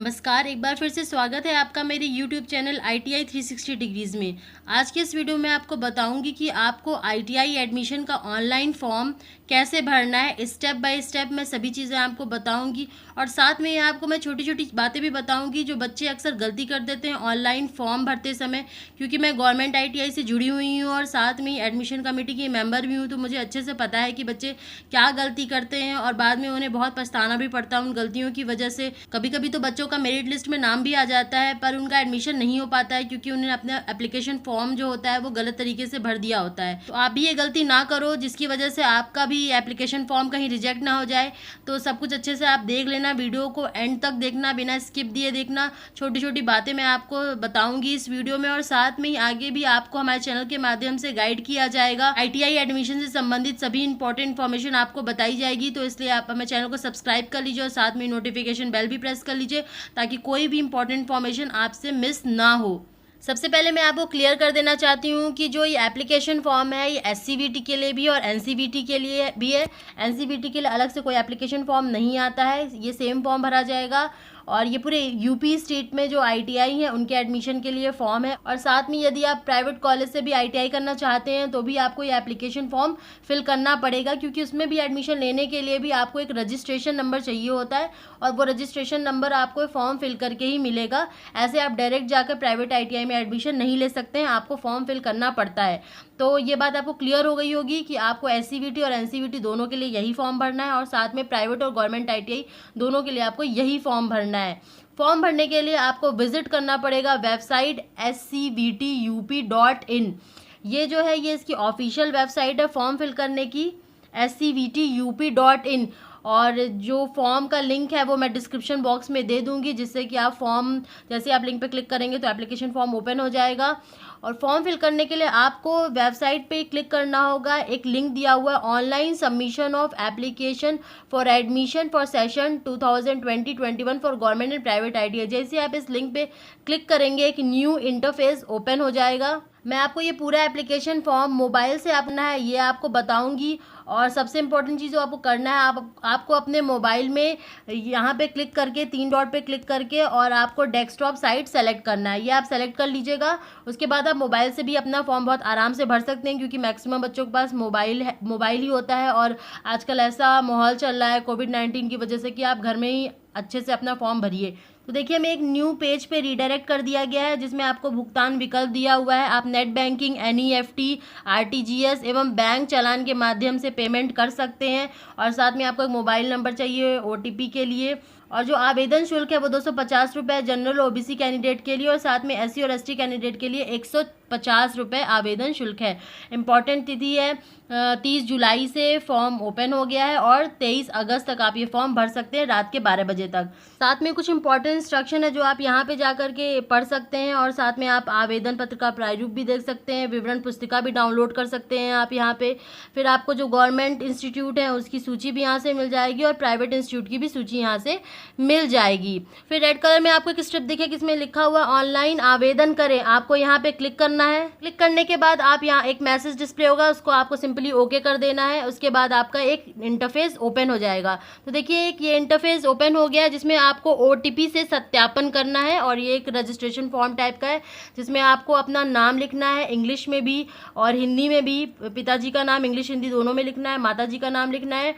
नमस्कार, एक बार फिर से स्वागत है आपका मेरे YouTube चैनल ITI 360 डिग्रीज़ में। आज के इस वीडियो में आपको बताऊंगी कि आपको ITI एडमिशन का ऑनलाइन फॉर्म कैसे भरना है। स्टेप बाय स्टेप मैं सभी चीज़ें आपको बताऊंगी और साथ में आपको मैं छोटी छोटी बातें भी बताऊंगी जो बच्चे अक्सर गलती कर देते हैं ऑनलाइन फॉर्म भरते समय। क्योंकि मैं गवर्नमेंट ITI से जुड़ी हुई हूँ और साथ में एडमिशन कमेटी की मेम्बर भी हूँ, तो मुझे अच्छे से पता है कि बच्चे क्या गलती करते हैं और बाद में उन्हें बहुत पछताना भी पड़ता है उन गलतियों की वजह से। कभी कभी तो बच्चों का मेरिट लिस्ट में नाम भी आ जाता है पर उनका एडमिशन नहीं हो पाता है क्योंकि उन्हें अपना एप्लीकेशन फॉर्म जो होता है वो गलत तरीके से भर दिया होता है। तो आप भी ये गलती ना करो जिसकी वजह से आपका भी एप्लीकेशन फॉर्म कहीं रिजेक्ट ना हो जाए। तो सब कुछ अच्छे से आप देख लेना, वीडियो को एंड तक देखना, बिना स्किप दिए देखना। छोटी छोटी बातें मैं आपको बताऊंगी इस वीडियो में और साथ में ही आगे भी आपको हमारे चैनल के माध्यम से गाइड किया जाएगा। ITI एडमिशन से संबंधित सभी इंपॉर्टेंट इन्फॉर्मेशन आपको बताई जाएगी, तो इसलिए आप हमारे चैनल को सब्सक्राइब कर लीजिए और साथ में नोटिफिकेशन बेल भी प्रेस कर लीजिए ताकि कोई भी इंपॉर्टेंट इन्फॉर्मेशन आपसे मिस ना हो। सबसे पहले मैं आपको क्लियर कर देना चाहती हूँ कि जो ये एप्लीकेशन फॉर्म है ये SCVT के लिए भी और NCVT के लिए भी है। NCVT के लिए अलग से कोई एप्लीकेशन फॉर्म नहीं आता है, ये सेम फॉर्म भरा जाएगा। और ये पूरे यूपी स्टेट में जो ITI है उनके एडमिशन के लिए फॉर्म है। और साथ में यदि आप प्राइवेट कॉलेज से भी ITI करना चाहते हैं तो भी आपको ये एप्लीकेशन फॉर्म फिल करना पड़ेगा, क्योंकि उसमें भी एडमिशन लेने के लिए भी आपको एक रजिस्ट्रेशन नंबर चाहिए होता है और वो रजिस्ट्रेशन नंबर आपको फॉर्म फिल करके ही मिलेगा। ऐसे आप डायरेक्ट जाकर प्राइवेट ITI में एडमिशन नहीं ले सकते हैं, आपको फॉर्म फिल करना पड़ता है। तो ये बात आपको क्लियर हो गई होगी कि आपको SCVT और NCVT दोनों के लिए यही फॉर्म भरना है और साथ में प्राइवेट और गवर्नमेंट ITI दोनों के लिए आपको यही फॉर्म भरना है। फॉर्म भरने के लिए आपको विजिट करना पड़ेगा वेबसाइट scvtup.in। ये जो है ये इसकी ऑफिशियल वेबसाइट है फॉर्म फिल करने की, scvtup.in। और जो फॉर्म का लिंक है वो मैं डिस्क्रिप्शन बॉक्स में दे दूंगी, जिससे कि आप फॉर्म जैसे आप लिंक पे क्लिक करेंगे तो एप्लीकेशन फॉर्म ओपन हो जाएगा। और फॉर्म फिल करने के लिए आपको वेबसाइट पे क्लिक करना होगा, एक लिंक दिया हुआ है online submission of application for admission for session 2020-21 for government and private ITI। जैसे आप इस लिंक पे क्लिक करेंगे एक न्यू इंटरफेस ओपन हो जाएगा। मैं आपको ये पूरा एप्लीकेशन फॉर्म मोबाइल से अपना है ये आपको बताऊंगी। और सबसे इम्पोर्टेंट चीज़ जो आपको करना है, आपको अपने मोबाइल में यहाँ पे क्लिक करके 3 डॉट पे क्लिक करके और आपको डेस्कटॉप साइट सेलेक्ट करना है, ये आप सेलेक्ट कर लीजिएगा। उसके बाद आप मोबाइल से भी अपना फॉर्म बहुत आराम से भर सकते हैं, क्योंकि मैक्सिमम बच्चों के पास मोबाइल ही होता है और आजकल ऐसा माहौल चल रहा है कोविड-19 की वजह से कि आप घर में ही अच्छे से अपना फॉर्म भरिए। तो देखिए हमें एक न्यू पेज पे रीडायरेक्ट कर दिया गया है जिसमें आपको भुगतान विकल्प दिया हुआ है। आप नेट बैंकिंग, NEFT, RTGS एवं बैंक चालान के माध्यम से पेमेंट कर सकते हैं। और साथ में आपको एक मोबाइल नंबर चाहिए OTP के लिए। और जो आवेदन शुल्क है वो 250 रुपये जनरल OBC कैंडिडेट के लिए और साथ में SC और ST कैंडिडेट के लिए 150 रुपये आवेदन शुल्क है। इम्पॉर्टेंट तिथि है 30 जुलाई से फॉर्म ओपन हो गया है और 23 अगस्त तक आप ये फॉर्म भर सकते हैं रात के 12 बजे तक। साथ में कुछ इंपॉर्टेंट इंस्ट्रक्शन है जो आप यहाँ पे जा करके पढ़ सकते हैं और साथ में आप आवेदन पत्र का प्रारूप भी देख सकते हैं, विवरण पुस्तिका भी डाउनलोड कर सकते हैं आप यहाँ पे। फिर आपको जो गवर्नमेंट इंस्टीट्यूट है उसकी सूची भी यहाँ से मिल जाएगी और प्राइवेट इंस्टीट्यूट की भी सूची यहाँ से मिल जाएगी। फिर रेड कलर में आपको एक स्ट्रिप दिखे जिसमें लिखा हुआ ऑनलाइन आवेदन करें, आपको यहाँ पे क्लिक करना है। क्लिक करने के बाद आप यहाँ एक मैसेज डिस्प्ले होगा, उसको आपको सिंपली ओके कर देना है। उसके बाद आपका एक इंटरफेस ओपन हो जाएगा। तो देखिए एक ये इंटरफेस ओपन हो गया है जिसमें आपको OTP से सत्यापन करना है और ये एक रजिस्ट्रेशन फॉर्म टाइप का है जिसमें आपको अपना नाम लिखना है, इंग्लिश में भी और हिंदी में भी। पिताजी का नाम इंग्लिश हिंदी दोनों में लिखना है, माताजी का नाम लिखना है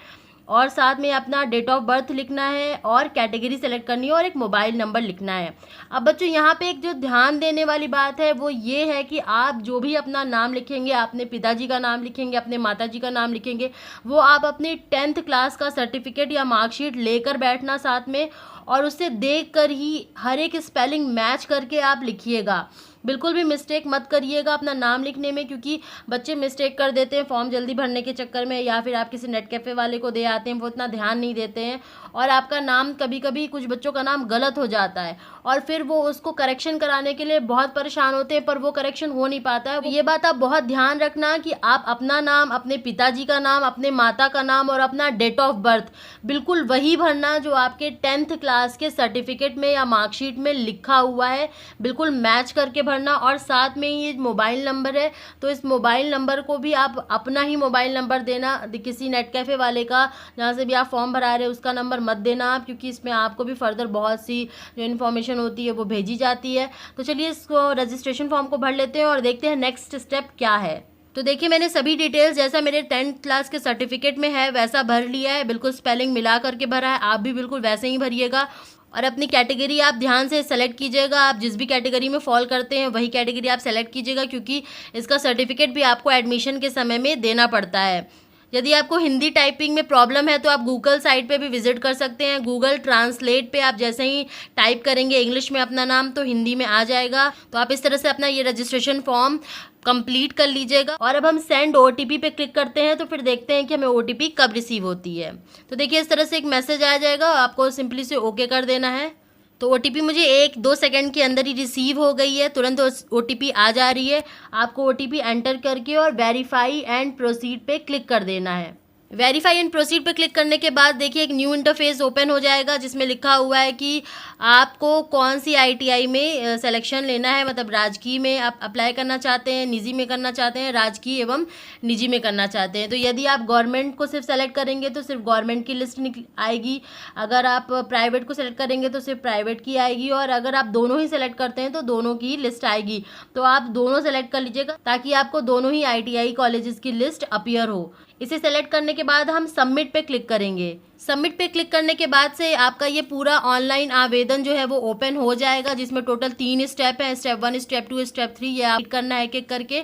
और साथ में अपना डेट ऑफ बर्थ लिखना है और कैटेगरी सेलेक्ट करनी है और एक मोबाइल नंबर लिखना है। अब बच्चों यहाँ पे एक जो ध्यान देने वाली बात है वो ये है कि आप जो भी अपना नाम लिखेंगे, अपने पिताजी का नाम लिखेंगे, अपने माताजी का नाम लिखेंगे, वो आप अपनी 10th क्लास का सर्टिफिकेट या मार्कशीट लेकर बैठना साथ में और उससे देख कर ही हर एक स्पेलिंग मैच करके आप लिखिएगा। बिल्कुल भी मिस्टेक मत करिएगा अपना नाम लिखने में, क्योंकि बच्चे मिस्टेक कर देते हैं फॉर्म जल्दी भरने के चक्कर में, या फिर आप किसी नेट कैफ़े वाले को दे आते हैं, वो इतना ध्यान नहीं देते हैं और आपका नाम कभी कभी कुछ बच्चों का नाम गलत हो जाता है और फिर वो उसको करेक्शन कराने के लिए बहुत परेशान होते हैं पर वो करेक्शन हो नहीं पाता है। ये बात आप बहुत ध्यान रखना कि आप अपना नाम, अपने पिताजी का नाम, अपने माता का नाम और अपना डेट ऑफ बर्थ बिल्कुल वही भरना जो आपके 10th क्लास के सर्टिफिकेट में या मार्कशीट में लिखा हुआ है, बिल्कुल मैच करके भरना, और साथ में ये मोबाइल नंबर है तो इस मोबाइल नंबर को भी आप अपना ही मोबाइल नंबर देना, किसी नेट कैफ़े वाले का जहाँ से भी आप फॉर्म भरा रहे हैं उसका नंबर मत देना आप, क्योंकि इसमें आपको भी फर्दर बहुत सी जो इन्फॉर्मेशन होती है वो भेजी जाती है। तो चलिए इसको रजिस्ट्रेशन फॉर्म को भर लेते हैं और देखते हैं नेक्स्ट स्टेप क्या है। तो देखिए मैंने सभी डिटेल्स जैसा मेरे 10th क्लास के सर्टिफिकेट में है वैसा भर लिया है, बिल्कुल स्पेलिंग मिला करके भरा है, आप भी बिल्कुल वैसे ही भरिएगा। और अपनी कैटेगरी आप ध्यान से सेलेक्ट कीजिएगा, आप जिस भी कैटेगरी में फॉल करते हैं वही कैटेगरी आप सेलेक्ट कीजिएगा, क्योंकि इसका सर्टिफिकेट भी आपको एडमिशन के समय में देना पड़ता है। यदि आपको हिंदी टाइपिंग में प्रॉब्लम है तो आप गूगल साइट पे भी विजिट कर सकते हैं। गूगल ट्रांसलेट पे आप जैसे ही टाइप करेंगे इंग्लिश में अपना नाम तो हिंदी में आ जाएगा। तो आप इस तरह से अपना ये रजिस्ट्रेशन फॉर्म कंप्लीट कर लीजिएगा। और अब हम सेंड OTP पे क्लिक करते हैं तो फिर देखते हैं कि हमें OTP कब रिसीव होती है। तो देखिए इस तरह से एक मैसेज आ जाएगा, आपको सिंपली से ओके कर देना है। तो OTP मुझे 1-2 सेकंड के अंदर ही रिसीव हो गई है, तुरंत OTP आ जा रही है। आपको OTP एंटर करके और वेरीफाई एंड प्रोसीड पे क्लिक कर देना है। वेरीफाई एंड प्रोसीड पे क्लिक करने के बाद देखिए एक न्यू इंटरफेस ओपन हो जाएगा जिसमें लिखा हुआ है कि आपको कौन सी ITI में सिलेक्शन लेना है, मतलब राजकीय में आप अप्लाई करना चाहते हैं, निजी में करना चाहते हैं, राजकीय एवं निजी में करना चाहते हैं। तो यदि आप गवर्नमेंट को सिर्फ सेलेक्ट करेंगे तो सिर्फ गवर्नमेंट की लिस्ट आएगी, अगर आप प्राइवेट को सेलेक्ट करेंगे तो सिर्फ प्राइवेट की आएगी, और अगर आप दोनों ही सेलेक्ट करते हैं तो दोनों की लिस्ट आएगी। तो आप दोनों सेलेक्ट कर लीजिएगा ताकि आपको दोनों ही ITI कॉलेजेस की लिस्ट अपीयर हो। इसे सेलेक्ट करने के बाद हम सबमिट पे क्लिक करेंगे। सबमिट पे क्लिक करने के बाद से आपका ये पूरा ऑनलाइन आवेदन जो है वो ओपन हो जाएगा, जिसमें टोटल 3 स्टेप हैं, स्टेप 1, स्टेप 2, स्टेप 3, ये आप करना है एक-एक करके।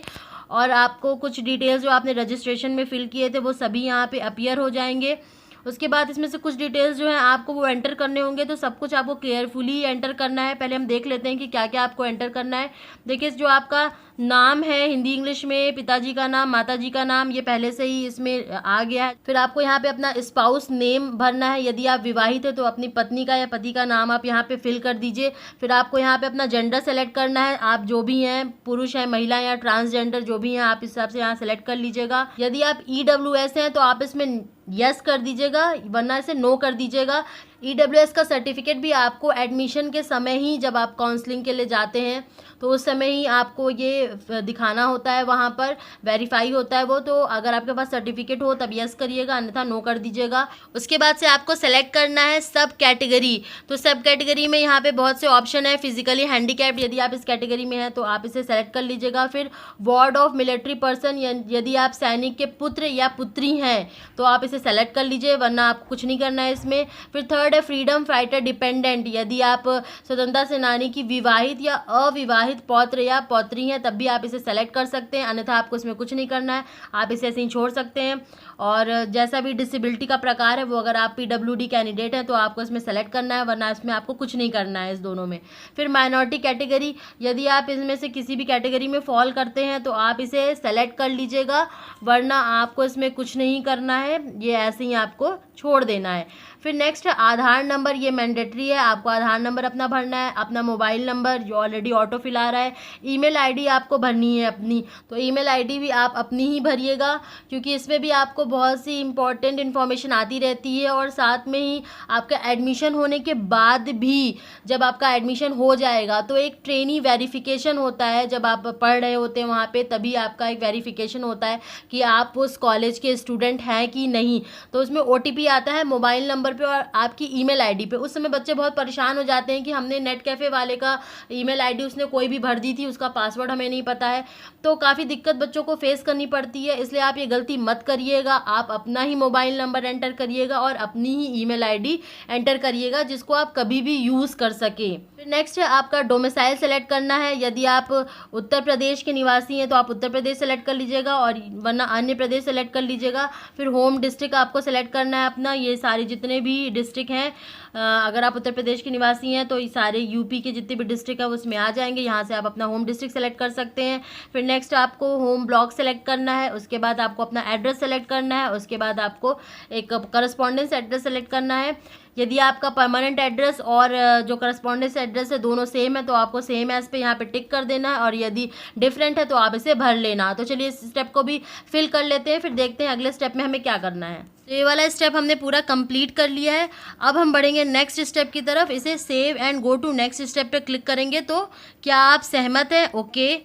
और आपको कुछ डिटेल्स जो आपने रजिस्ट्रेशन में फिल किए थे वो सभी यहाँ पे अपीयर हो जाएंगे। उसके बाद इसमें से कुछ डिटेल्स जो हैं आपको वो एंटर करने होंगे, तो सब कुछ आपको केयरफुली एंटर करना है। पहले हम देख लेते हैं कि क्या क्या आपको एंटर करना है। देखिए जो आपका नाम है हिंदी इंग्लिश में, पिताजी का नाम, माताजी का नाम, ये पहले से ही इसमें आ गया है। फिर आपको यहाँ पे अपना स्पाउस नेम भरना है, यदि आप विवाहित है तो अपनी पत्नी का या पति का नाम आप यहाँ पे फिल कर दीजिए। फिर आपको यहाँ पे अपना जेंडर सेलेक्ट करना है, आप जो भी हैं, पुरुष हैं, महिला या ट्रांसजेंडर जो भी हैं, आप इस हिसाब से यहाँ सेलेक्ट कर लीजिएगा। यदि आप EWS हैं तो आप इसमें यस कर दीजिएगा, वरना इसे नो कर दीजिएगा। EWS का सर्टिफिकेट भी आपको एडमिशन के समय ही, जब आप काउंसलिंग के लिए जाते हैं तो उस समय ही आपको ये दिखाना होता है, वहाँ पर वेरीफाई होता है वो। तो अगर आपके पास सर्टिफिकेट हो तब यस करिएगा, अन्यथा नो कर दीजिएगा। उसके बाद से आपको सेलेक्ट करना है सब कैटेगरी। तो सब कैटेगरी में यहाँ पे बहुत से ऑप्शन है। फिजिकली हैंडीकैप्ड यदि आप इस कैटेगरी में हैं तो आप इसे सेलेक्ट कर लीजिएगा। फिर वार्ड ऑफ मिलिट्री पर्सन, यदि आप सैनिक के पुत्र या पुत्री हैं तो आप इसे सेलेक्ट कर लीजिए, वरना आपको कुछ नहीं करना है इसमें। फिर थर्ड है फ्रीडम फाइटर डिपेंडेंट, यदि आप स्वतंत्रता सेनानी की विवाहित या अविवाहित पौत्र या पौत्री हैं तब भी आप इसे सेलेक्ट कर सकते हैं, अन्यथा आपको इसमें कुछ नहीं करना है, आप इसे ऐसे ही छोड़ सकते हैं। और जैसा भी डिसेबिलिटी का प्रकार है वो, अगर आप PWD कैंडिडेट हैं तो आपको इसमें सेलेक्ट करना है, वरना इसमें आपको कुछ नहीं करना है इस दोनों में। फिर माइनॉरिटी कैटेगरी, यदि आप इसमें से किसी भी कैटेगरी में फॉल करते हैं तो आप इसे सेलेक्ट कर लीजिएगा, वरना आपको इसमें कुछ नहीं करना है, ये ऐसे ही आपको छोड़ देना है। फिर नेक्स्ट है आधार नंबर, ये मैंडेटरी है, आपको आधार नंबर अपना भरना है, अपना मोबाइल नंबर जो ऑलरेडी ऑटो फिल आ रहा है, ईमेल आईडी आपको भरनी है अपनी, तो ईमेल आईडी भी आप अपनी ही भरिएगा, क्योंकि इसमें भी आपको बहुत सी इंपॉर्टेंट इन्फॉर्मेशन आती रहती है। और साथ में ही आपका एडमिशन होने के बाद भी, जब आपका एडमिशन हो जाएगा तो एक ट्रेनी वेरिफिकेशन होता है, जब आप पढ़ रहे होते हैं वहाँ पे तभी आपका एक वेरिफिकेशन होता है कि आप उस कॉलेज के स्टूडेंट हैं कि नहीं। तो उसमें OTP आता है मोबाइल नंबर पे और आपकी ईमेल आईडी पे। उस समय बच्चे बहुत परेशान हो जाते हैं कि हमने नेट कैफ़े वाले का ईमेल आईडी उसने कोई भी भर दी थी, उसका पासवर्ड हमें नहीं पता है, तो काफ़ी दिक्कत बच्चों को फेस करनी पड़ती है। इसलिए आप ये गलती मत करिएगा, आप अपना ही मोबाइल नंबर एंटर करिएगा और अपनी ही ईमेल आईडी एंटर करिएगा, जिसको आप कभी भी यूज़ कर सकें। फिर नेक्स्ट है आपका डोमिसाइल सेलेक्ट करना है, यदि आप उत्तर प्रदेश के निवासी हैं तो आप उत्तर प्रदेश सेलेक्ट कर लीजिएगा, और वरना अन्य प्रदेश सेलेक्ट कर लीजिएगा। फिर होम डिस्ट्रिक्ट आपको सेलेक्ट करना है अपना, ये सारे जितने भी डिस्ट्रिक्ट हैं, अगर आप उत्तर प्रदेश के निवासी हैं तो ये सारे यूपी के जितने भी डिस्ट्रिक्ट है उसमें आ जाएंगे, यहाँ से आप अपना होम डिस्ट्रिक्ट सेलेक्ट कर सकते हैं। फिर नेक्स्ट आपको होम ब्लॉक सेलेक्ट करना है, उसके बाद आपको अपना एड्रेस सेलेक्ट करना है, उसके बाद आपको एक करस्पॉन्डेंस एड्रेस सेलेक्ट करना है। यदि आपका परमानेंट एड्रेस और जो करस्पॉन्डेंस एड्रेस है दोनों सेम है तो आपको सेम एज पे यहाँ पे टिक कर देना है, और यदि डिफरेंट है तो आप इसे भर लेना। तो चलिए इस स्टेप को भी फिल कर लेते हैं, फिर देखते हैं अगले स्टेप में हमें क्या करना है। तो ये वाला स्टेप हमने पूरा कंप्लीट कर लिया है। अब हम बढ़ेंगे नेक्स्ट स्टेप की तरफ। इसे save and go to next step पे क्लिक करेंगे। तो क्या आप सहमत हैं? ओके।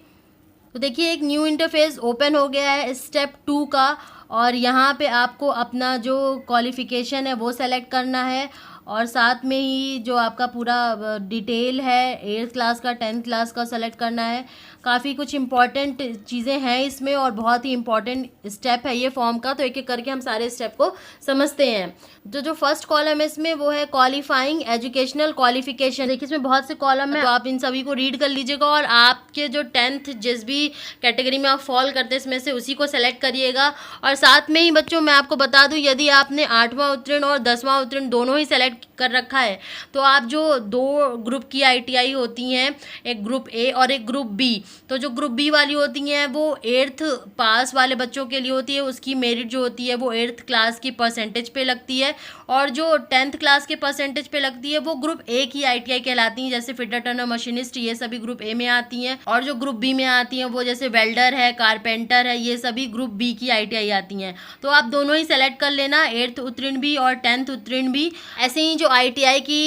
तो देखिए एक न्यू इंटरफेस ओपन हो गया है स्टेप 2 का, और यहाँ पे आपको अपना जो क्वालिफ़िकेशन है वो सेलेक्ट करना है, और साथ में ही जो आपका पूरा डिटेल है 8th क्लास का 10th क्लास का सेलेक्ट करना है। काफ़ी कुछ इंपॉर्टेंट चीज़ें हैं इसमें और बहुत ही इंपॉर्टेंट स्टेप है ये फॉर्म का। तो एक एक करके हम सारे स्टेप को समझते हैं। तो जो फर्स्ट कॉलम है इसमें वो है क्वालिफाइंग एजुकेशनल क्वालिफिकेशन। देखिए इसमें बहुत से कॉलम है, तो आप इन सभी को रीड कर लीजिएगा, और आपके जो 10th जिस भी कैटेगरी में आप फॉल करते हैं इसमें से उसी को सेलेक्ट करिएगा। और साथ में ही बच्चों मैं आपको बता दूं, यदि आपने 8वां उत्तीर्ण और 10वां उत्तीर्ण दोनों ही सेलेक्ट कर रखा है, तो आप जो 2 ग्रुप की ITI होती हैं, एक ग्रुप ए और एक ग्रुप बी, तो जो ग्रुप बी वाली होती हैं वो 8th पास वाले बच्चों के लिए होती है। उसकी मेरिट जो होती है वो 8th क्लास की परसेंटेज पे लगती है, और जो 10th क्लास के परसेंटेज पे लगती है वो ग्रुप ए की ITI कहलाती हैं, जैसे फिटर टर्नर मशीनिस्ट, ये सभी ग्रुप ए में आती हैं। और जो ग्रुप बी में आती हैं वो जैसे वेल्डर है, कारपेंटर है, ये सभी ग्रुप बी की ITI आती हैं। तो आप दोनों ही सेलेक्ट कर लेना, 8th उत्तीर्ण भी और 10th उत्तीर्ण भी। ऐसे ही जो ITI की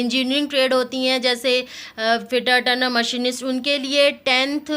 इंजीनियरिंग ट्रेड होती हैं, जैसे फिटर टर्नर मशीनिस्ट, उनके लिए 10th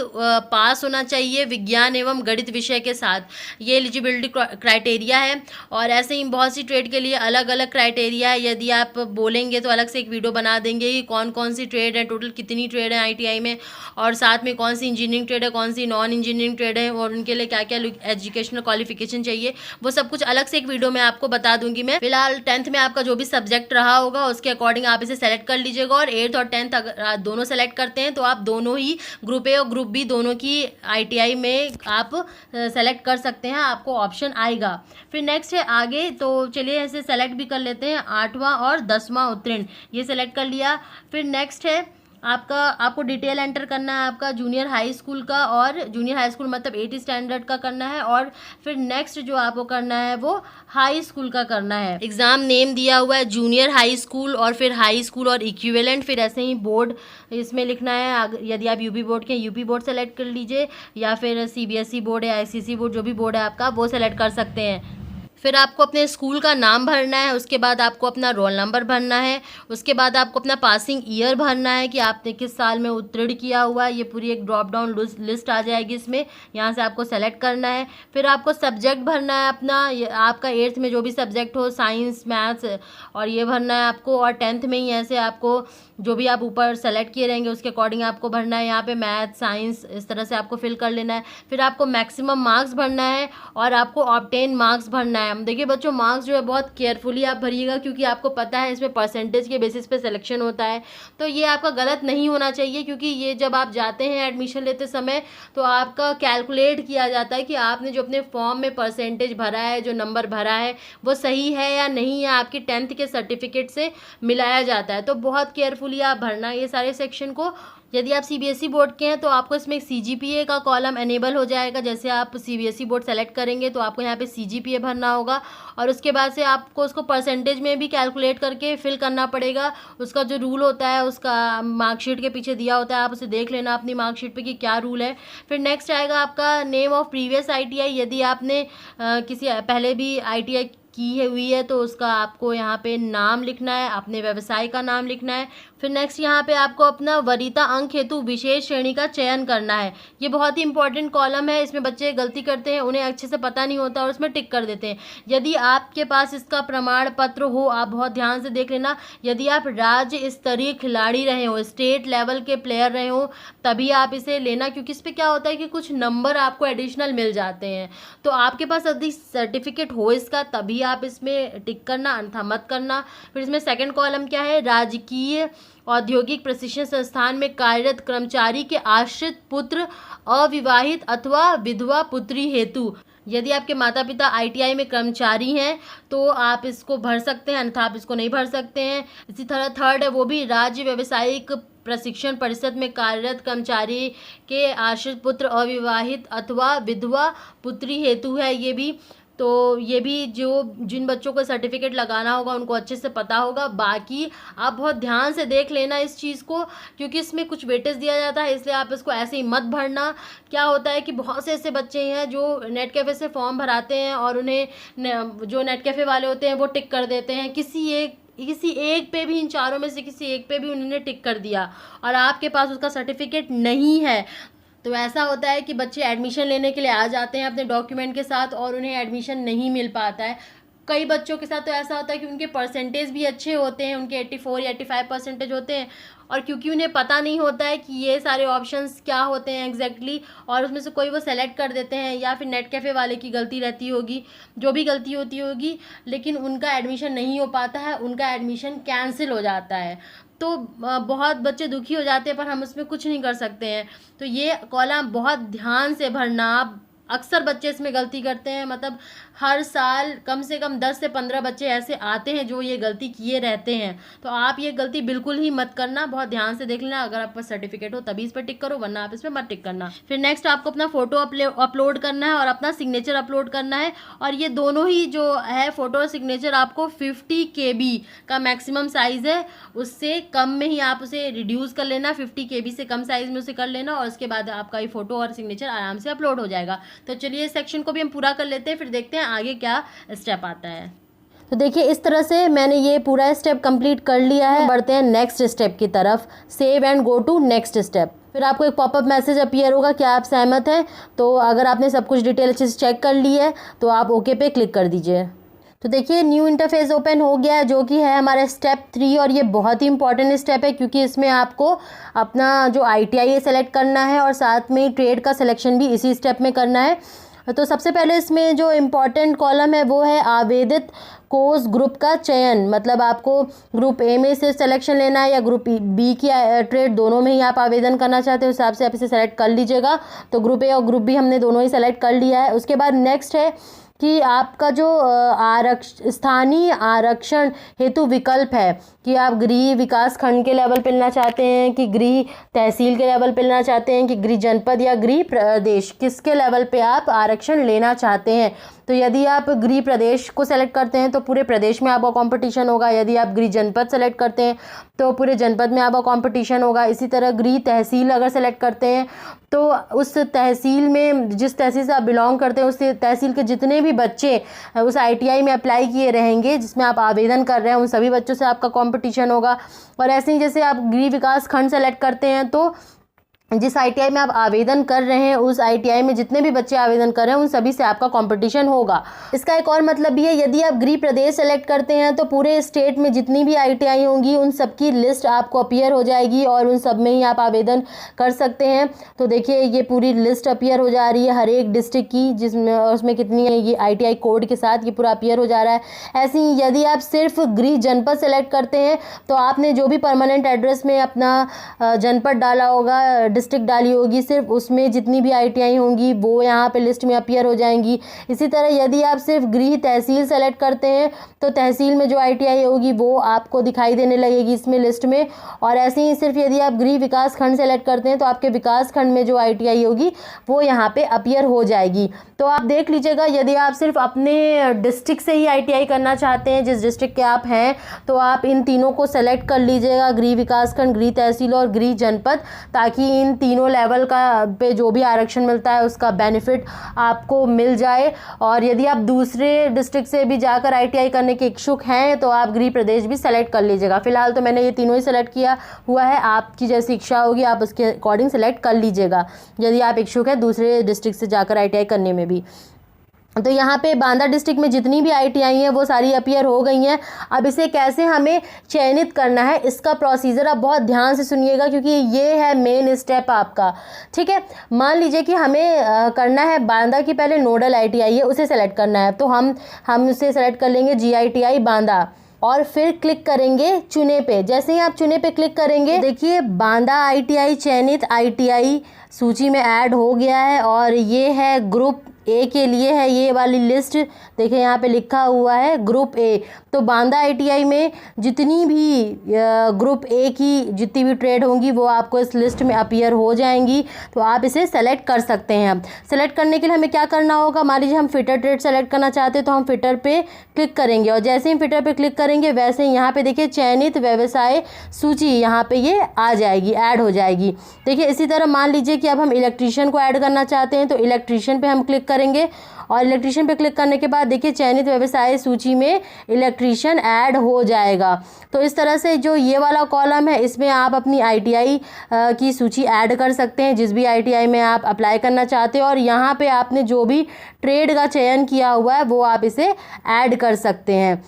पास होना चाहिए विज्ञान एवं गणित विषय के साथ, ये एलिजिबिलिटी क्राइटेरिया है। और ऐसे ही बहुत सी ट्रेड के लिए अलग अलग क्राइटेरिया है, यदि आप बोलेंगे तो अलग से एक वीडियो बना देंगे कि कौन कौन सी ट्रेड है, टोटल कितनी ट्रेड है ITI में, और साथ में कौन सी इंजीनियरिंग ट्रेड है, कौन सी नॉन इंजीनियरिंग ट्रेड है, और उनके लिए क्या क्या एजुकेशनल क्वालिफिकेशन चाहिए, वो सब कुछ अलग से एक वीडियो में आपको बता दूंगी मैं। फिलहाल 10th में आपका जो भी सब्जेक्ट रहा होगा उसके अकॉर्डिंग आप इसे सेलेक्ट कर लीजिएगा। और 8th और 10th अगर दोनों सेलेक्ट करते हैं तो आप दोनों ही ग्रुप ए और ग्रुप बी दोनों की ITI में आप सेलेक्ट कर सकते हैं, आपको ऑप्शन आएगा। फिर नेक्स्ट है आगे, तो चलिए ऐसे सेलेक्ट भी कर लेते हैं 8वां और 10वां उत्तीर्ण, ये सेलेक्ट कर लिया। फिर नेक्स्ट है आपको डिटेल एंटर करना है आपका जूनियर हाई स्कूल का, और जूनियर हाई स्कूल मतलब 8th स्टैंडर्ड का करना है। और फिर नेक्स्ट जो आपको करना है वो हाई स्कूल का करना है। एग्ज़ाम नेम दिया हुआ है जूनियर हाई स्कूल, और फिर हाई स्कूल और इक्विवेलेंट, फिर ऐसे ही बोर्ड इसमें लिखना है। यदि आप UP बोर्ड के UP बोर्ड सेलेक्ट कर लीजिए, या फिर CBSE बोर्ड या ICC बोर्ड, जो भी बोर्ड है आपका वो सेलेक्ट कर सकते हैं। फिर आपको अपने स्कूल का नाम भरना है, उसके बाद आपको अपना रोल नंबर भरना है, उसके बाद आपको अपना पासिंग ईयर भरना है कि आपने किस साल में उत्तीर्ण किया हुआ है। ये पूरी एक ड्रॉप डाउन लिस्ट आ जाएगी इसमें, यहाँ से आपको सेलेक्ट करना है। फिर आपको सब्जेक्ट भरना है अपना, आपका 8th में जो भी सब्जेक्ट हो, साइंस मैथ्स, और ये भरना है आपको। और 10th में ही ऐसे आपको जो भी आप ऊपर सेलेक्ट किए रहेंगे उसके अकॉर्डिंग आपको भरना है। यहाँ पे मैथ साइंस इस तरह से आपको फिल कर लेना है। फिर आपको मैक्सिमम मार्क्स भरना है, और आपको ऑब्टेन मार्क्स भरना है। देखिए बच्चों, मार्क्स जो है बहुत केयरफुली आप भरिएगा, क्योंकि आपको पता है इसमें परसेंटेज के बेसिस पे सिलेक्शन होता है। तो ये आपका गलत नहीं होना चाहिए, क्योंकि ये जब आप जाते हैं एडमिशन लेते समय तो आपका कैलकुलेट किया जाता है कि आपने जो अपने फॉर्म में परसेंटेज भरा है, जो नंबर भरा है वो सही है या नहीं है, आपकी 10th के सर्टिफिकेट से मिलाया जाता है। तो बहुत केयरफुली आप भरना ये सारे सेक्शन को। यदि आप CBSE बोर्ड के हैं तो आपको इसमें एक CGPA का कॉलम एनेबल हो जाएगा। जैसे आप CBSE बोर्ड सेलेक्ट करेंगे तो आपको यहाँ पे CGPA भरना होगा, और उसके बाद से आपको उसको परसेंटेज में भी कैलकुलेट करके फिल करना पड़ेगा। उसका जो रूल होता है उसका मार्कशीट के पीछे दिया होता है, आप उसे देख लेना अपनी मार्कशीट पे कि क्या रूल है। फिर नेक्स्ट आएगा आपका नेम ऑफ प्रीवियस ITI। यदि आपने किसी पहले भी ITI की हुई है तो उसका आपको यहाँ पे नाम लिखना है, अपने व्यवसाय का नाम लिखना है। फिर नेक्स्ट यहाँ पे आपको अपना वरीयता अंक हेतु विशेष श्रेणी का चयन करना है। ये बहुत ही इंपॉर्टेंट कॉलम है, इसमें बच्चे गलती करते हैं, उन्हें अच्छे से पता नहीं होता और उसमें टिक कर देते हैं। यदि आपके पास इसका प्रमाण पत्र हो, आप बहुत ध्यान से देख लेना, यदि आप राज्य स्तरीय खिलाड़ी रहे हो, स्टेट लेवल के प्लेयर रहे हो, तभी आप इसे लेना, क्योंकि इस पर क्या होता है कि कुछ नंबर आपको एडिशनल मिल जाते हैं। तो आपके पास यदि सर्टिफिकेट हो इसका तभी आप इसमें टिक करना, अन्यथा मत करना। फिर इसमें सेकंड कॉलम क्या है, राजकीय औद्योगिक प्रशिक्षण संस्थान में कार्यरत कर्मचारी के आश्रित पुत्र, अविवाहित अथवा विधवा पुत्री हेतु। यदि आपके माता पिता ITI में कर्मचारी हैं तो आप इसको भर सकते हैं, अन्यथा आप इसको नहीं भर सकते हैं। इसी तरह थर्ड है वो भी राज्य व्यावसायिक प्रशिक्षण परिषद में कार्यरत कर्मचारी के आश्रित पुत्र, अविवाहित अथवा विधवा पुत्री हेतु है ये भी। तो ये भी जो जिन बच्चों को सर्टिफिकेट लगाना होगा उनको अच्छे से पता होगा। बाकी आप बहुत ध्यान से देख लेना इस चीज़ को, क्योंकि इसमें कुछ वेटेज दिया जाता है, इसलिए आप इसको ऐसे ही मत भरना। क्या होता है कि बहुत से ऐसे बच्चे हैं जो नेट कैफ़े से फॉर्म भराते हैं और उन्हें जो नेट कैफ़े वाले होते हैं वो टिक कर देते हैं, किसी एक पे भी, इन चारों में से किसी एक पे भी उन्होंने टिक कर दिया और आपके पास उसका सर्टिफिकेट नहीं है। तो ऐसा होता है कि बच्चे एडमिशन लेने के लिए आ जाते हैं अपने डॉक्यूमेंट के साथ और उन्हें एडमिशन नहीं मिल पाता है। कई बच्चों के साथ तो ऐसा होता है कि उनके परसेंटेज भी अच्छे होते हैं, उनके 84 या 85% होते हैं, और क्योंकि उन्हें पता नहीं होता है कि ये सारे ऑप्शंस क्या होते हैं एग्जैक्टली, और उसमें से कोई वो सेलेक्ट कर देते हैं, या फिर नेट कैफ़े वाले की गलती रहती होगी, जो भी गलती होती होगी, लेकिन उनका एडमिशन नहीं हो पाता है, उनका एडमिशन कैंसिल हो जाता है। तो बहुत बच्चे दुखी हो जाते हैं, पर हम उसमें कुछ नहीं कर सकते हैं। तो ये कॉलम बहुत ध्यान से भरना। अक्सर बच्चे इसमें गलती करते हैं, मतलब हर साल कम से कम 10 से 15 बच्चे ऐसे आते हैं जो ये गलती किए रहते हैं। तो आप ये गलती बिल्कुल ही मत करना, बहुत ध्यान से देख लेना। अगर आपके पास सर्टिफिकेट हो तभी इस पर टिक करो, वरना आप इसमें मत टिक करना। फिर नेक्स्ट आपको अपना फ़ोटो अपलोड करना है और अपना सिग्नेचर अपलोड करना है, और ये दोनों ही जो है फ़ोटो और सिग्नेचर आपको 50 KB का मैक्सिमम साइज़ है, उससे कम में ही आप उसे रिड्यूस कर लेना, 50 KB से कम साइज़ में उसे कर लेना, और उसके बाद आपका ये फ़ोटो और सिग्नेचर आराम से अपलोड हो जाएगा। तो चलिए इस सेक्शन को भी हम पूरा कर लेते हैं, फिर देखते हैं आगे क्या स्टेप आता है। तो देखिए इस तरह से मैंने ये पूरा स्टेप कंप्लीट कर लिया है। बढ़ते हैं नेक्स्ट स्टेप की तरफ, save and go to next step. फिर आपको एक पॉपअप मैसेज अपीयर होगा, क्या आप सहमत हैं? तो अगर आपने सब कुछ डिटेल अच्छे से चेक कर ली है तो आप ओके पे क्लिक कर दीजिए। तो देखिए न्यू इंटरफेस ओपन हो गया है, जो कि है हमारा स्टेप 3, और ये बहुत ही इंपॉर्टेंट स्टेप है क्योंकि इसमें आपको अपना जो ITI है सेलेक्ट करना है और साथ में ट्रेड का सिलेक्शन भी इसी स्टेप में करना है। तो सबसे पहले इसमें जो इम्पॉर्टेंट कॉलम है वो है आवेदित कोर्स ग्रुप का चयन, मतलब आपको ग्रुप A में से सिलेक्शन लेना है या ग्रुप B की ट्रेड, दोनों में ही आप आवेदन करना चाहते हो, उस हिसाब से आप इसे सेलेक्ट कर लीजिएगा। तो ग्रुप A और ग्रुप B हमने दोनों ही सेलेक्ट कर लिया है। उसके बाद नेक्स्ट है कि आपका जो स्थानीय आरक्षण हेतु विकल्प है कि आप गृह विकास खंड के लेवल पे लेना चाहते हैं, कि गृह तहसील के लेवल पे लेना चाहते हैं, कि गृह जनपद या गृह प्रदेश, किसके लेवल पे आप आरक्षण लेना चाहते हैं। तो यदि आप गृह प्रदेश को सेलेक्ट करते हैं तो पूरे प्रदेश में आपका कंपटीशन होगा, यदि आप गृह जनपद सेलेक्ट करते हैं तो पूरे जनपद में आपका कंपटीशन होगा। इसी तरह गृह तहसील अगर सेलेक्ट करते हैं तो उस तहसील में, जिस तहसील से आप बिलोंग करते हैं, उस तहसील के जितने भी बच्चे उस ITI में अप्लाई किए रहेंगे जिसमें आप आवेदन कर रहे हैं, उन सभी बच्चों से आपका कंपटीशन होगा। और ऐसे ही जैसे आप गृह विकास खंड सेलेक्ट करते हैं तो जिस ITI में आप आवेदन कर रहे हैं उस ITI में जितने भी बच्चे आवेदन कर रहे हैं उन सभी से आपका कंपटीशन होगा। इसका एक और मतलब भी है, यदि आप गृह प्रदेश सेलेक्ट करते हैं तो पूरे स्टेट में जितनी भी ITI होंगी उन सब की लिस्ट आपको अपीयर हो जाएगी और उन सब में ही आप आवेदन कर सकते हैं। तो देखिए ये पूरी लिस्ट अपीयर हो जा रही है हर एक डिस्ट्रिक्ट की, जिसमें उसमें कितनी है ये ITI कोड के साथ ये पूरा अपीयर हो जा रहा है। ऐसे ही यदि आप सिर्फ गृह जनपद सेलेक्ट करते हैं तो आपने जो भी परमानेंट एड्रेस में अपना जनपद डाला होगा, डिस्ट्रिक्ट डाली होगी, सिर्फ उसमें जितनी भी ITI होंगी वो यहाँ पे लिस्ट में अपीयर हो जाएंगी। इसी तरह यदि आप सिर्फ गृह तहसील सेलेक्ट करते हैं तो तहसील में जो ITI होगी वो आपको दिखाई देने लगेगी इसमें लिस्ट में। और ऐसे ही सिर्फ यदि आप गृह विकास खंड सेलेक्ट करते हैं तो आपके विकास खंड में जो ITI होगी वो यहाँ पे अपीयर हो जाएगी। तो आप देख लीजिएगा, यदि आप सिर्फ अपने डिस्ट्रिक्ट से ही ITI करना चाहते हैं, जिस डिस्ट्रिक्ट के आप हैं, तो आप इन तीनों को सेलेक्ट कर लीजिएगा, गृह विकास खंड, गृह तहसील और गृह जनपद, ताकि इन तीनों लेवल का पे जो भी आरक्षण मिलता है उसका बेनिफिट आपको मिल जाए। और यदि आप दूसरे डिस्ट्रिक्ट से भी जाकर ITI करने के इच्छुक हैं तो आप गृह प्रदेश भी सेलेक्ट कर लीजिएगा। फिलहाल तो मैंने ये तीनों ही सेलेक्ट किया हुआ है, आपकी जैसी इच्छा होगी आप उसके अकॉर्डिंग सेलेक्ट कर लीजिएगा यदि आप इच्छुक हैं दूसरे डिस्ट्रिक्ट से जाकर ITI करने में भी। तो यहाँ पे बांदा डिस्ट्रिक्ट में जितनी भी ITI हैं वो सारी अपीयर हो गई हैं। अब इसे कैसे हमें चयनित करना है इसका प्रोसीजर आप बहुत ध्यान से सुनिएगा, क्योंकि ये है मेन स्टेप आपका। ठीक है, मान लीजिए कि हमें करना है बांदा की पहले नोडल ITI है उसे सेलेक्ट करना है, तो हम उसे सेलेक्ट कर लेंगे GITI बांदा और फिर क्लिक करेंगे चुने पे। जैसे ही आप चुने पे क्लिक करेंगे देखिए बांदा ITI चयनित ITI सूची में ऐड हो गया है और ये है ग्रुप ए के लिए है ये वाली लिस्ट। देखिए यहाँ पे लिखा हुआ है ग्रुप ए। तो बांदा आईटीआई में जितनी भी ग्रुप ए की जितनी भी ट्रेड होंगी वो आपको इस लिस्ट में अपीयर हो जाएंगी। तो आप इसे सेलेक्ट कर सकते हैं। सेलेक्ट करने के लिए हमें क्या करना होगा, मान लीजिए हम फिटर ट्रेड सेलेक्ट करना चाहते हैं तो हम फिटर पे क्लिक करेंगे और जैसे ही फिटर पे क्लिक करेंगे वैसे ही यहाँ पे देखिए चयनित व्यवसाय सूची यहाँ पे ये आ जाएगी, ऐड हो जाएगी। देखिए इसी तरह मान लीजिए कि अब हम इलेक्ट्रीशियन को ऐड करना चाहते हैं तो इलेक्ट्रीशियन पे हम क्लिक करेंगे और इलेक्ट्रीशियन पे क्लिक करने के बाद देखिए चयनित व्यवसाय सूची में इलेक्ट्रीशियन ऐड हो जाएगा। तो इस तरह से जो ये वाला कॉलम है इसमें आप अपनी आईटीआई की सूची ऐड कर सकते हैं, जिस भी आईटीआई में आप अप्लाई करना चाहते हो, और यहाँ पे आपने जो भी ट्रेड का चयन किया हुआ है वो आप इसे ऐड कर सकते हैं।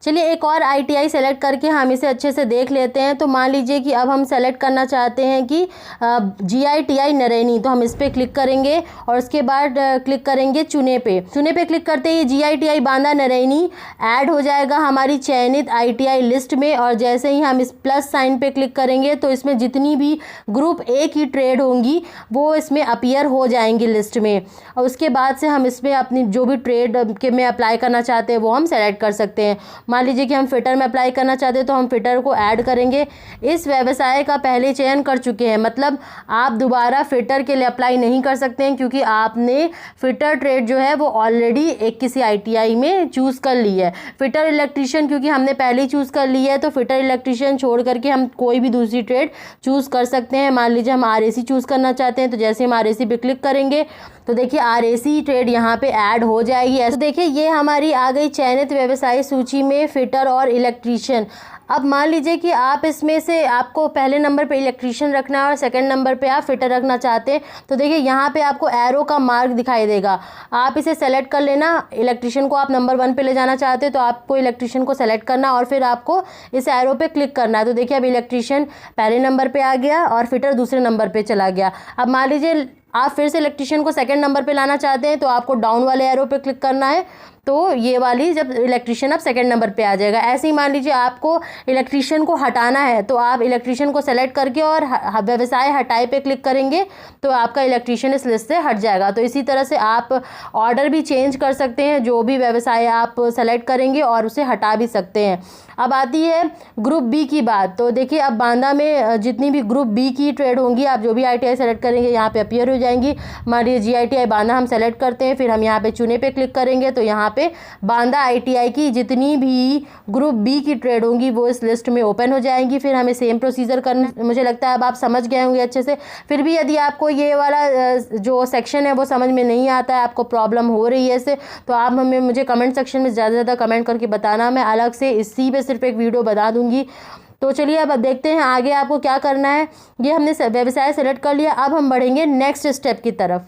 चलिए एक और आईटीआई सेलेक्ट करके हम इसे अच्छे से देख लेते हैं। तो मान लीजिए कि अब हम सेलेक्ट करना चाहते हैं कि जीआईटीआई नरैनी, तो हम इस पर क्लिक करेंगे और उसके बाद क्लिक करेंगे चुने पे। चुने पे क्लिक करते ही जीआईटीआई बांदा नरैनी ऐड हो जाएगा हमारी चयनित आईटीआई लिस्ट में। और जैसे ही हम इस प्लस साइन पे क्लिक करेंगे तो इसमें जितनी भी ग्रुप ए की ट्रेड होंगी वो इसमें अपीयर हो जाएंगी लिस्ट में। और उसके बाद से हम इसमें अपनी जो भी ट्रेड के में अप्लाई करना चाहते हैं वो हम सेलेक्ट कर सकते हैं। मान लीजिए कि हम फिटर में अप्लाई करना चाहते हैं तो हम फिटर को ऐड करेंगे। इस व्यवसाय का पहले चयन कर चुके हैं, मतलब आप दोबारा फिटर के लिए अप्लाई नहीं कर सकते हैं क्योंकि आपने फिटर ट्रेड जो है वो ऑलरेडी एक किसी आईटीआई में चूज़ कर ली है। फिटर इलेक्ट्रीशियन क्योंकि हमने पहले ही चूज़ कर ली है तो फिटर इलेक्ट्रीशियन छोड़ करके हम कोई भी दूसरी ट्रेड चूज़ कर सकते हैं। मान लीजिए हम आरएसी चूज़ करना चाहते हैं तो जैसे हम आरएसी पे क्लिक करेंगे तो देखिए आरएसी ट्रेड यहाँ पे ऐड हो जाएगी। तो देखिए ये हमारी आ गई चयनित व्यवसाय सूची में फिटर और इलेक्ट्रीशियन। अब मान लीजिए कि आप इसमें से आपको पहले नंबर पे इलेक्ट्रीशियन रखना है और सेकंड नंबर पे आप फिटर रखना चाहते हैं तो देखिए यहाँ पे आपको एरो का मार्क दिखाई देगा, आप इसे सेलेक्ट कर लेना। इलेक्ट्रीशियन को आप नंबर 1 पे ले जाना चाहते हैं तो आपको इलेक्ट्रीशियन को सेलेक्ट करना और फिर आपको इस एरो पे क्लिक करना है। तो देखिए अब इलेक्ट्रीशियन पहले नंबर पर आ गया और फिटर दूसरे नंबर पर चला गया। अब मान लीजिए आप फिर से इलेक्ट्रीशियन को सेकंड नंबर पे लाना चाहते हैं तो आपको डाउन वाले एरो पे क्लिक करना है। तो ये वाली जब इलेक्ट्रीशियन अब सेकंड नंबर पे आ जाएगा। ऐसे ही मान लीजिए आपको इलेक्ट्रीशियन को हटाना है तो आप इलेक्ट्रीशियन को सेलेक्ट करके और व्यवसाय हटाए पे क्लिक करेंगे तो आपका इलेक्ट्रीशियन इस लिस्ट से हट जाएगा। तो इसी तरह से आप ऑर्डर भी चेंज कर सकते हैं, जो भी व्यवसाय आप सेलेक्ट करेंगे और उसे हटा भी सकते हैं। अब आती है ग्रुप बी की बात। तो देखिए अब बांदा में जितनी भी ग्रुप बी की ट्रेड होंगी आप जो भी आईटीआई सेलेक्ट करेंगे यहाँ पे अपीयर हो जाएंगी। मान लीजिए जीआईटीआई बांदा हम सेलेक्ट करते हैं, फिर हम यहाँ पे चुने पे क्लिक करेंगे तो यहाँ पे बांदा आईटीआई की जितनी भी ग्रुप बी की ट्रेड होंगी वो इस लिस्ट में ओपन हो जाएंगी। फिर हमें सेम प्रोसीजर करना, मुझे लगता है अब आप समझ गए होंगे अच्छे से। फिर भी यदि आपको ये वाला जो सेक्शन है वो समझ में नहीं आता है, आपको प्रॉब्लम हो रही है इससे, तो आप मुझे कमेंट सेक्शन में ज़्यादा से ज़्यादा कमेंट करके बताना। मैं अलग से इसी पे सिर्फ एक वीडियो बता दूंगी। तो चलिए अब देखते हैं आगे आपको क्या करना है। ये हमने व्यवसाय सेलेक्ट कर लिया, अब हम बढ़ेंगे नेक्स्ट स्टेप की तरफ।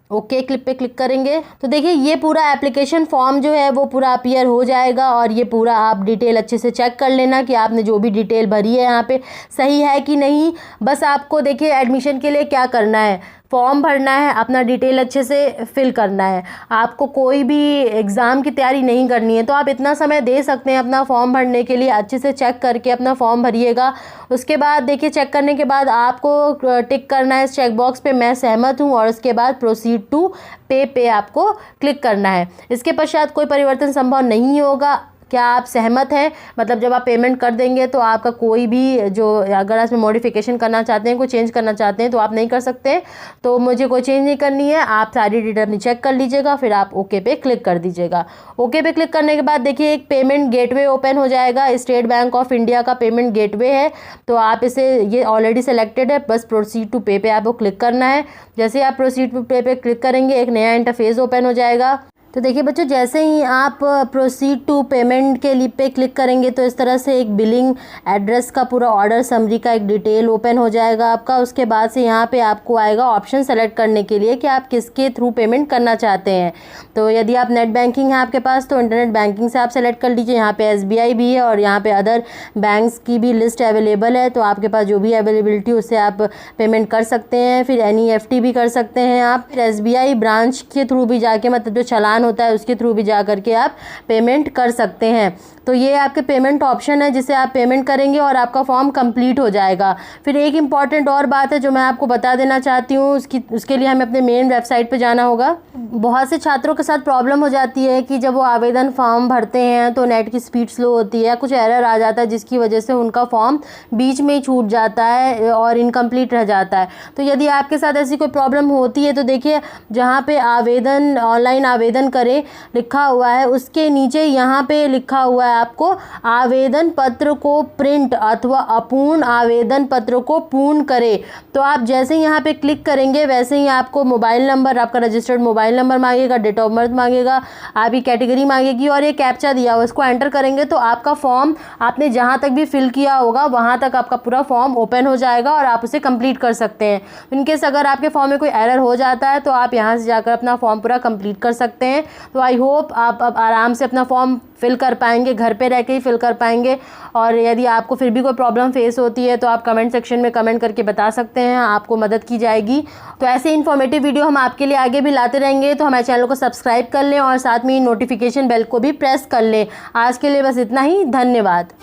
ओके क्लिक पे क्लिक करेंगे तो देखिए ये पूरा एप्लीकेशन फॉर्म जो है वो पूरा अपीयर हो जाएगा और ये पूरा आप डिटेल अच्छे से चेक कर लेना कि आपने जो भी डिटेल भरी है यहाँ पे सही है कि नहीं। बस आपको देखिए एडमिशन के लिए क्या करना है, फॉर्म भरना है, अपना डिटेल अच्छे से फिल करना है। आपको कोई भी एग्ज़ाम की तैयारी नहीं करनी है तो आप इतना समय दे सकते हैं अपना फॉर्म भरने के लिए। अच्छे से चेक करके अपना फॉर्म भरिएगा। उसके बाद देखिए चेक करने के बाद आपको टिक करना है इस चेक बॉक्स पे मैं सहमत हूँ और उसके बाद प्रोसीड टू पे आपको क्लिक करना है। इसके पश्चात कोई परिवर्तन संभव नहीं होगा। क्या आप सहमत हैं, मतलब जब आप पेमेंट कर देंगे तो आपका कोई भी जो अगर आप मॉडिफिकेशन करना चाहते हैं, कोई चेंज करना चाहते हैं तो आप नहीं कर सकते। तो मुझे कोई चेंज नहीं करनी है, आप सारी डिटेल अपनी चेक कर लीजिएगा, फिर आप ओके पे क्लिक कर दीजिएगा। ओके पे क्लिक करने के बाद देखिए एक पेमेंट गेटवे ओपन हो जाएगा। स्टेट बैंक ऑफ इंडिया का पेमेंट गेटवे है तो आप इसे, ये ऑलरेडी सेलेक्टेड है, बस प्रोसीड टू पे आपको क्लिक करना है। जैसे आप प्रोसीड टू पे क्लिक करेंगे एक नया इंटरफेस ओपन हो जाएगा। तो देखिए बच्चों जैसे ही आप प्रोसीड टू पेमेंट के लिए पे क्लिक करेंगे तो इस तरह से एक बिलिंग एड्रेस का पूरा ऑर्डर समरी का एक डिटेल ओपन हो जाएगा आपका। उसके बाद से यहाँ पे आपको आएगा ऑप्शन सेलेक्ट करने के लिए कि आप किसके थ्रू पेमेंट करना चाहते हैं। तो यदि आप नेट बैंकिंग है आपके पास तो इंटरनेट बैंकिंग से आप सेलेक्ट कर लीजिए। यहाँ पे SBI भी है और यहाँ पे अदर बैंक्स की भी लिस्ट अवेलेबल है, तो आपके पास जो भी अवेलेबिलिटी उससे आप पेमेंट कर सकते हैं। फिर NEFT भी कर सकते हैं आप। फिर SBI ब्रांच के थ्रू भी जाके, मतलब जो चालान भुगतान होता है उसके थ्रू भी जा करके आप पेमेंट कर सकते हैं। तो ये आपके पेमेंट ऑप्शन है जिसे आप पेमेंट करेंगे और आपका फॉर्म कंप्लीट हो जाएगा। फिर एक इम्पॉर्टेंट और बात है जो मैं आपको बता देना चाहती हूँ, उसके लिए हमें अपने मेन वेबसाइट पे जाना होगा। बहुत से छात्रों के साथ प्रॉब्लम हो जाती है कि जब वो आवेदन फॉर्म भरते हैं तो नेट की स्पीड स्लो होती है, कुछ एरर आ जाता है जिसकी वजह से उनका फॉर्म बीच में ही छूट जाता है और इनकम्प्लीट रह जाता है। तो यदि आपके साथ ऐसी कोई प्रॉब्लम होती है तो देखिए जहाँ पे आवेदन ऑनलाइन आवेदन करें लिखा हुआ है उसके नीचे यहाँ पे लिखा हुआ है आपको आवेदन पत्र को प्रिंट अथवा अपूर्ण आवेदन पत्र को पूर्ण करें। तो आप जैसे ही यहाँ पे क्लिक करेंगे वैसे ही आपको मोबाइल नंबर, आपका रजिस्टर्ड मोबाइल नंबर मांगेगा, डेट ऑफ बर्थ मांगेगा, आपकी कैटेगरी मांगेगी और ये कैप्चा दिया हुआ इसको एंटर करेंगे तो आपका फॉर्म आपने जहाँ तक भी फिल किया होगा वहाँ तक आपका पूरा फॉर्म ओपन हो जाएगा और आप उसे कंप्लीट कर सकते हैं। इनकेस अगर आपके फॉर्म में कोई एरर हो जाता है तो आप यहाँ से जाकर अपना फॉर्म पूरा कंप्लीट कर सकते हैं। तो आई होप आप अब आराम से अपना फॉर्म फिल कर पाएंगे, घर पे रह के ही फिल कर पाएंगे। और यदि आपको फिर भी कोई प्रॉब्लम फेस होती है तो आप कमेंट सेक्शन में कमेंट करके बता सकते हैं, आपको मदद की जाएगी। तो ऐसे इन्फॉर्मेटिव वीडियो हम आपके लिए आगे भी लाते रहेंगे, तो हमारे चैनल को सब्सक्राइब कर लें और साथ में नोटिफिकेशन बेल को भी प्रेस कर लें। आज के लिए बस इतना ही, धन्यवाद।